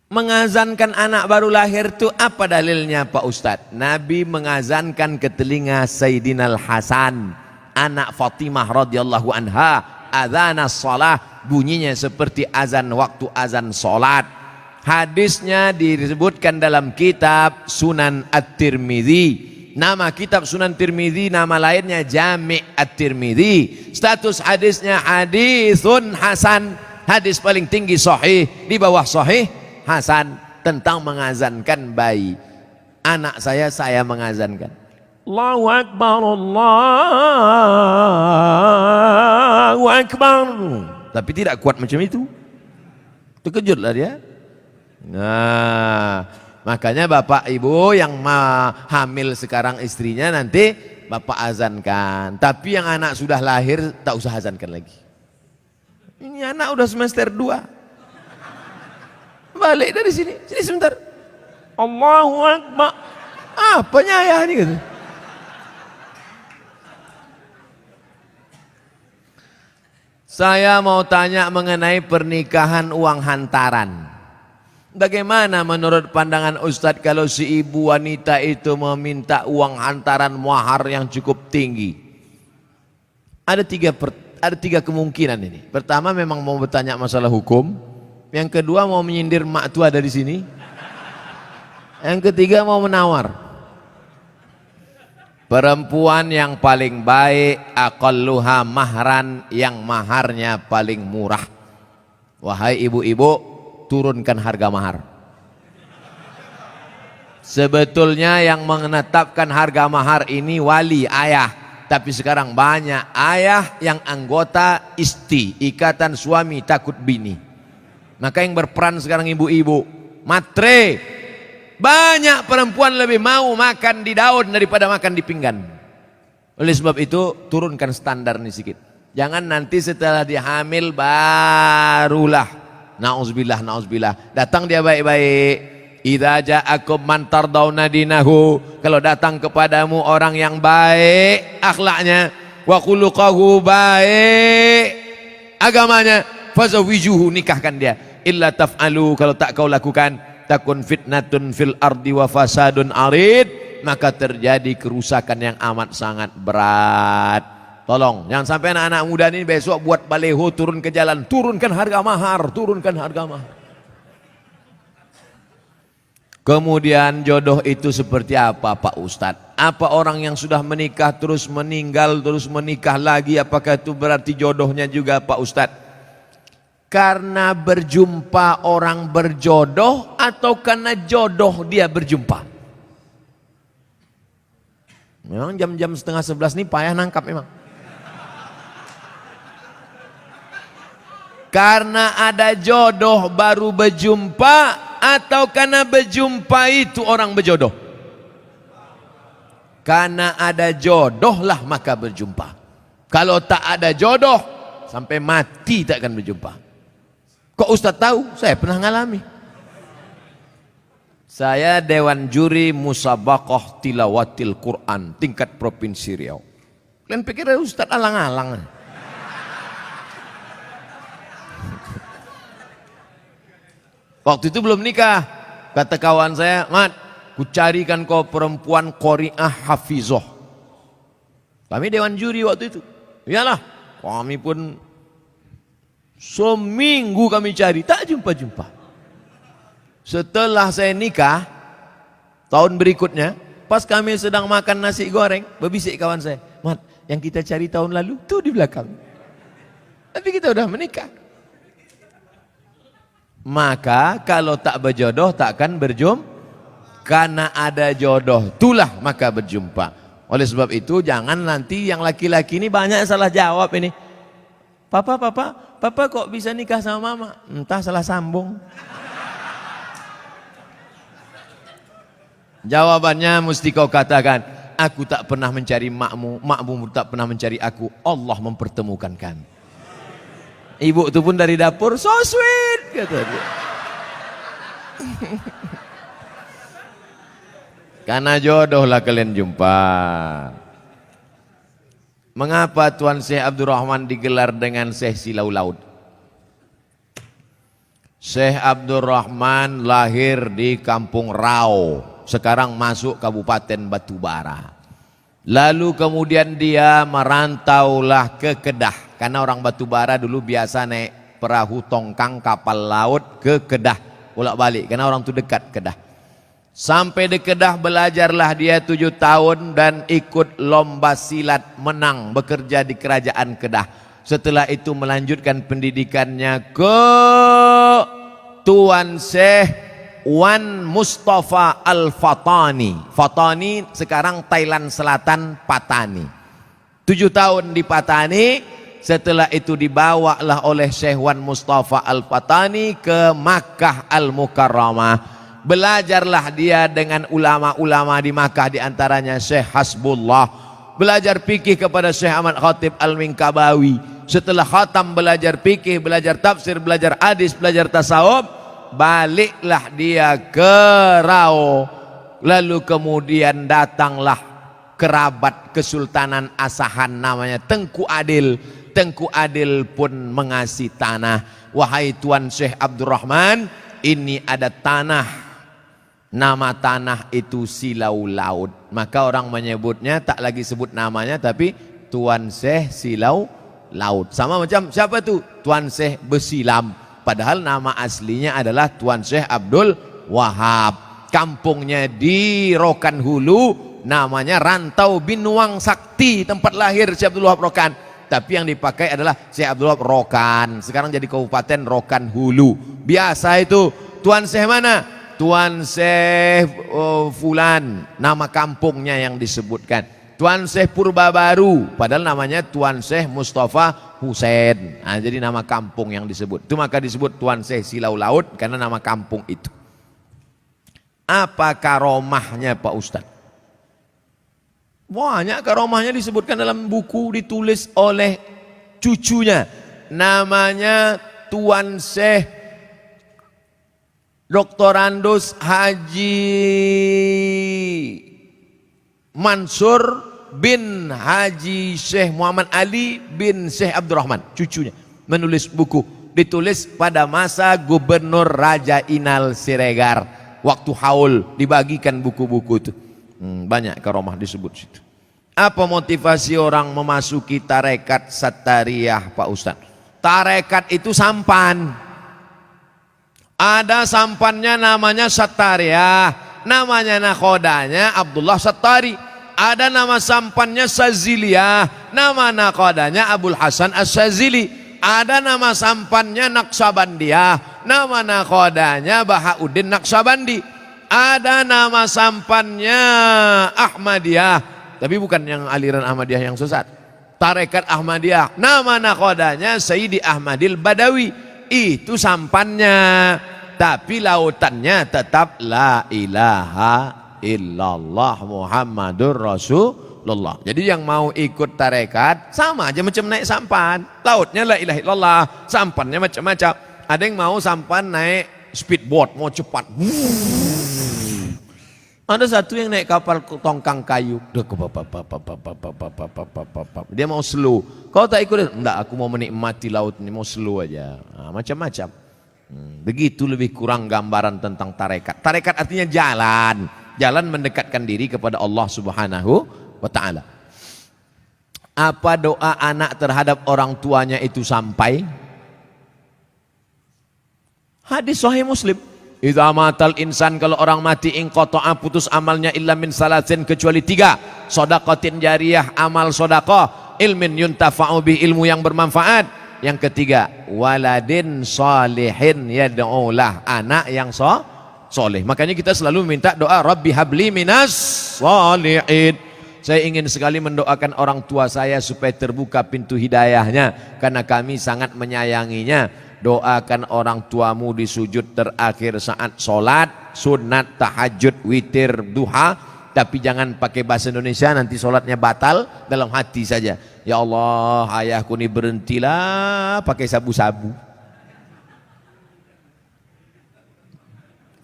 Mengazankan anak baru lahir itu apa dalilnya Pak Ustadz? Nabi mengazankan ke telinga Sayyidina Al-Hasan, anak Fatimah radhiyallahu anha, adzanas shalah, bunyinya seperti azan waktu azan salat. Hadisnya disebutkan dalam kitab Sunan At-Tirmidzi. Nama kitab Sunan Tirmidzi, nama lainnya Jami' At-Tirmidzi. Status hadisnya hadisun hasan, hadis paling tinggi sahih, di bawah sahih hasan, tentang mengazankan bayi. Anak saya mengazankan. Allahu Akbar, Allahu Akbar. Tapi tidak kuat macam itu. Terkejutlah dia. Nah, makanya bapak ibu yang hamil sekarang istrinya nanti bapak azankan. Tapi yang anak sudah lahir tak usah azankan lagi. Ini anak udah semester 2. Balik dari sini sebentar. Allahu Akbar. Apanya ayah ini gitu. Saya mau tanya mengenai pernikahan uang hantaran. Bagaimana menurut pandangan Ustadz kalau si ibu wanita itu meminta uang hantaran mahar yang cukup tinggi? Ada tiga kemungkinan ini. Pertama memang mau bertanya masalah hukum. Yang kedua mau menyindir mak tua ada di sini. Yang ketiga mau menawar. Perempuan yang paling baik aqalluha mahran, yang maharnya paling murah. Wahai ibu-ibu, turunkan harga mahar. Sebetulnya yang menetapkan harga mahar ini wali, ayah. Tapi sekarang banyak ayah yang anggota ISTI, Ikatan Suami Takut Bini. Maka yang berperan sekarang ibu-ibu, matre. Banyak perempuan lebih mau makan di daun daripada makan di pinggan. Oleh sebab itu turunkan standar nih sedikit. Jangan nanti setelah dihamil barulah na'udzubillah datang dia baik-baik. Idza ja'akum man tardawna dinahu, kalau datang kepadamu orang yang baik akhlaknya, wa khuluquhu, baik agamanya, fazawijuhu, nikahkan dia. Illa taf'alu, kalau tak kau lakukan, takun fitnatun fil ardi wa fasadun arid, maka terjadi kerusakan yang amat sangat berat. Tolong jangan sampai anak-anak muda ini besok buat baleho turun ke jalan, turunkan harga mahar, turunkan harga mahar. Kemudian jodoh itu seperti apa Pak Ustadz? Apa orang yang sudah menikah terus meninggal terus menikah lagi, apakah itu berarti jodohnya juga Pak Ustadz? Karena berjumpa orang berjodoh atau karena jodoh dia berjumpa? Memang jam-jam 10:30 nih payah nangkap memang. Karena ada jodoh baru berjumpa atau karena berjumpa itu orang berjodoh? Karena ada jodoh lah maka berjumpa. Kalau tak ada jodoh sampai mati tak akan berjumpa. Kok Ustaz tahu? Saya pernah ngalami. Saya Dewan Juri Musabaqah Tilawatil Quran tingkat Provinsi Riau. Kalian pikir Ustaz alang-alang? Waktu itu belum nikah. Kata kawan saya, Mat, ku carikan kau perempuan qori'ah hafizoh. Kami Dewan Juri waktu itu. Iyalah, kami pun seminggu kami cari, tak jumpa-jumpa. Setelah saya nikah, tahun berikutnya, pas kami sedang makan nasi goreng, berbisik kawan saya, Mat, yang kita cari tahun lalu, tuh di belakang. Tapi kita udah menikah. Maka kalau tak berjodoh, tak akan berjumpa. Karena ada jodoh, itulah maka berjumpa. Oleh sebab itu, jangan nanti yang laki-laki ini banyak salah jawab ini. Papa kok bisa nikah sama mama? Entah salah sambung. Jawabannya mesti kau katakan, aku tak pernah mencari makmu, makmu tak pernah mencari aku, Allah mempertemukan kami. Ibu itu pun dari dapur, so sweet kata dia. Karena jodoh lah kalian jumpa. Mengapa Tuan Syekh Abdurrahman digelar dengan Syekh Silau Laut? Syekh Abdurrahman lahir di Kampung Rau, sekarang masuk Kabupaten Batubara. Lalu kemudian dia merantaulah ke Kedah, karena orang Batubara dulu biasa naik perahu tongkang kapal laut ke Kedah, bolak-balik, karena orang itu dekat Kedah. Sampai di Kedah belajarlah dia 7 tahun dan ikut lomba silat, menang, bekerja di kerajaan Kedah. Setelah itu melanjutkan pendidikannya ke Tuan Syekh Wan Mustafa Al-Fatani. Fatani sekarang Thailand Selatan, Patani. 7 tahun di Patani. Setelah itu dibawalah oleh Syekh Wan Mustafa Al-Fatani ke Makkah Al-Mukarramah. Belajarlah dia dengan ulama-ulama di Makkah, diantaranya Syekh Hasbullah. Belajar fikih kepada Syekh Ahmad Khatib Al-Minkabawi. Setelah khatam belajar fikih, belajar tafsir, belajar hadis, belajar tasawuf, baliklah dia ke Rau. Lalu kemudian datanglah kerabat Kesultanan Asahan namanya Tengku Adil. Tengku Adil pun mengasih tanah. Wahai Tuan Syekh Abdurrahman, ini ada tanah. Nama tanah itu Silau Laut. Maka orang menyebutnya tak lagi sebut namanya, tapi Tuan Syekh Silau Laut. Sama macam siapa tu? Tuan Syekh Besilam. Padahal nama aslinya adalah Tuan Syekh Abdul Wahab. Kampungnya di Rokan Hulu, namanya Rantau Binuang Sakti, tempat lahir Syekh Abdul Wahab Rokan. Tapi yang dipakai adalah Syekh Abdul Wahab Rokan. Sekarang jadi Kabupaten Rokan Hulu. Biasa itu Tuan Syekh mana? Tuan Syekh Fulan, nama kampungnya yang disebutkan. Tuan Syekh Purba Baru, padahal namanya Tuan Syekh Mustafa Husain. Nah, jadi nama kampung yang disebut. Itu maka disebut Tuan Syekh Silau Laut karena nama kampung itu. Apa karomahnya Pak Ustadz? Banyak karomahnya disebutkan dalam buku, ditulis oleh cucunya. Namanya Tuan Syekh Doktorandus Haji Mansur bin Haji Syekh Muhammad Ali bin Syekh Abdurrahman, cucunya, menulis buku. Ditulis pada masa Gubernur Raja Inal Siregar, waktu haul dibagikan buku-buku itu. Banyak karomah disebut situ. Apa motivasi orang memasuki tarekat Sattariyah Pak Ustadz? Tarekat itu sampan. Ada sampannya namanya Sattariyah, namanya nakhodanya Abdullah Sattari. Ada nama sampannya Saziliyah, nama nakhodanya Abul Hasan As-Sazili. Ada nama sampannya Naqsabandiyah, nama nakhodanya Bahauddin Naqsabandi. Ada nama sampannya Ahmadiyah, tapi bukan yang aliran Ahmadiyah yang sesat. Tarekat Ahmadiyah, nama nakhodanya Sayyidi Ahmadil Badawi. Itu sampannya, tapi lautannya tetap la ilaha illallah Muhammadur Rasulullah. Jadi yang mau ikut tarekat sama aja macam naik sampan. Lautnya la ilaha illallah, sampannya macam-macam. Ada yang mau sampan naik speedboat, mau cepat. Ada satu yang naik kapal tongkang kayu. Dia mau slow. Kau tak ikut? Enggak, aku mau menikmati laut ini, mau slow aja. Nah, macam-macam. Begitu lebih kurang gambaran tentang tarekat. Tarekat artinya jalan. Jalan mendekatkan diri kepada Allah Subhanahu wa ta'ala. Apa doa anak terhadap orang tuanya itu sampai? Hadis Sahih Muslim. Idza matal insan, kalau orang mati, inqata'a, putus amalnya, illa min salasin, kecuali 3. Shadaqatin jariyah, amal sedekah, ilmin yuntafa'u bi, ilmu yang bermanfaat. Yang ketiga, waladin salihin yad'ulah, anak yang soleh. Makanya kita selalu minta doa Rabbi habli minas salihin. Saya ingin sekali mendoakan orang tua saya supaya terbuka pintu hidayahnya, karena kami sangat menyayanginya. Doakan orang tuamu di sujud terakhir saat sholat, sunat, tahajud, witir, duha. Tapi jangan pakai bahasa Indonesia, nanti sholatnya batal. Dalam hati saja, ya Allah, ayahku ini berhentilah pakai sabu-sabu.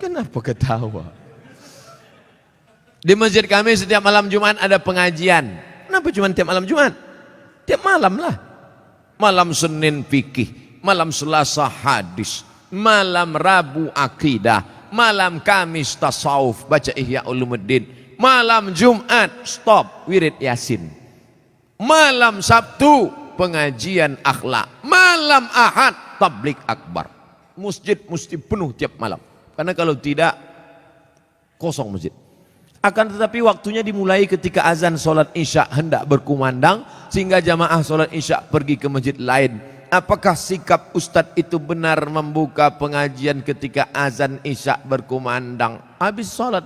Kenapa ketawa? Di masjid kami setiap malam Jumat ada pengajian. Kenapa cuma tiap malam Jumat? Tiap malam lah. Malam Senin fikih, malam Selasa hadis, malam Rabu akidah, malam Kamis tasawuf, baca Ihya Ulumuddin, malam Jumat stop wirid Yasin, malam Sabtu pengajian akhlak, malam Ahad tablik akbar. Masjid mesti penuh tiap malam, karena kalau tidak kosong masjid. Akan tetapi waktunya dimulai ketika azan solat isya hendak berkumandang, sehingga jamaah solat isya pergi ke masjid lain. Apakah sikap Ustadz itu benar membuka pengajian ketika azan isya berkumandang? Habis solat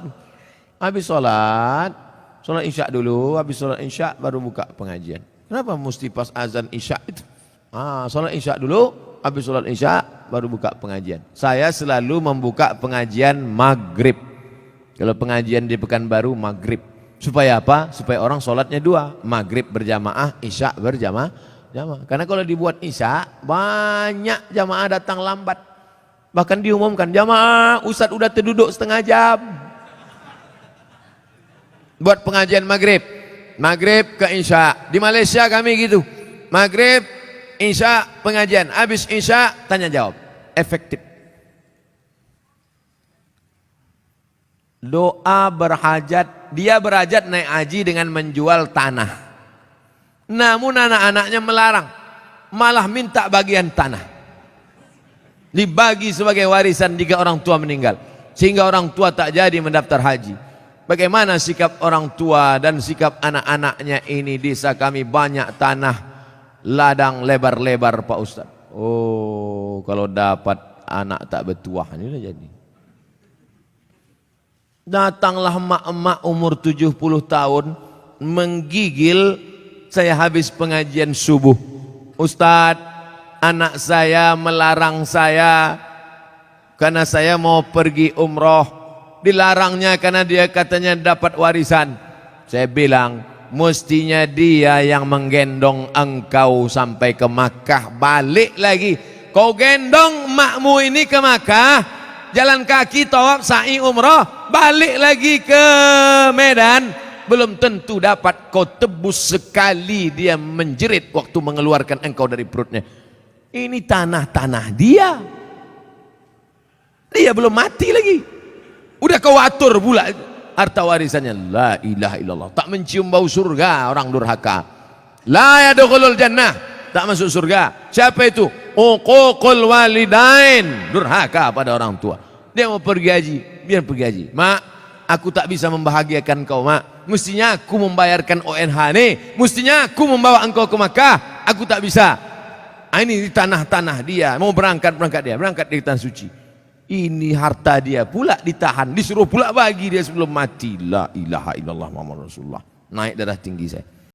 isya dulu, habis solat isya baru buka pengajian. Kenapa mesti pas azan isya itu? Solat isya dulu, habis solat isya baru buka pengajian. Saya selalu membuka pengajian maghrib. Kalau pengajian di Pekanbaru maghrib. Supaya apa? Supaya orang sholatnya dua, maghrib berjamaah, isya berjamaah. Karena kalau dibuat isya, banyak jamaah datang lambat. Bahkan diumumkan, jamaah Ustadz udah terduduk setengah jam. Buat pengajian maghrib, maghrib ke isya. Di Malaysia kami gitu, maghrib, isya pengajian, habis isya tanya jawab, efektif. Doa berhajat, dia berhajat naik haji dengan menjual tanah. Namun anak-anaknya melarang, malah minta bagian tanah dibagi sebagai warisan jika orang tua meninggal, sehingga orang tua tak jadi mendaftar haji. Bagaimana sikap orang tua dan sikap anak-anaknya ini? Desa kami banyak tanah ladang lebar-lebar Pak Ustaz. Oh, kalau dapat anak tak bertuah ini udah jadi. Datanglah emak-emak umur 70 tahun menggigil saya habis pengajian subuh. Ustadz, anak saya melarang saya karena saya mau pergi umroh. Dilarangnya karena dia katanya dapat warisan. Saya bilang, mestinya dia yang menggendong engkau sampai ke Makkah, balik lagi. Kau gendong emakmu ini ke Makkah, jalan kaki tawaf sa'i umroh, balik lagi ke Medan, belum tentu dapat. Kau tebus sekali dia menjerit waktu mengeluarkan engkau dari perutnya. Ini tanah-tanah dia, dia belum mati lagi, udah kau atur pula harta warisannya. La ilaha illallah. Tak mencium bau surga orang durhaka. La yadkhulul jannah, tak masuk surga. Siapa itu? Uququl walidain, durhaka pada orang tua. Dia mau pergi haji, biar pergi haji. Mak, aku tak bisa membahagiakan kau, mak. Mestinya aku membayarkan ONH nih, mestinya aku membawa engkau ke Makkah, aku tak bisa. Ini di tanah-tanah dia, mau berangkat dia, berangkat di tanah suci. Ini harta dia pula ditahan, disuruh pula bagi dia sebelum mati. La ilaha illallah Muhammad Rasulullah. Naik darah tinggi saya.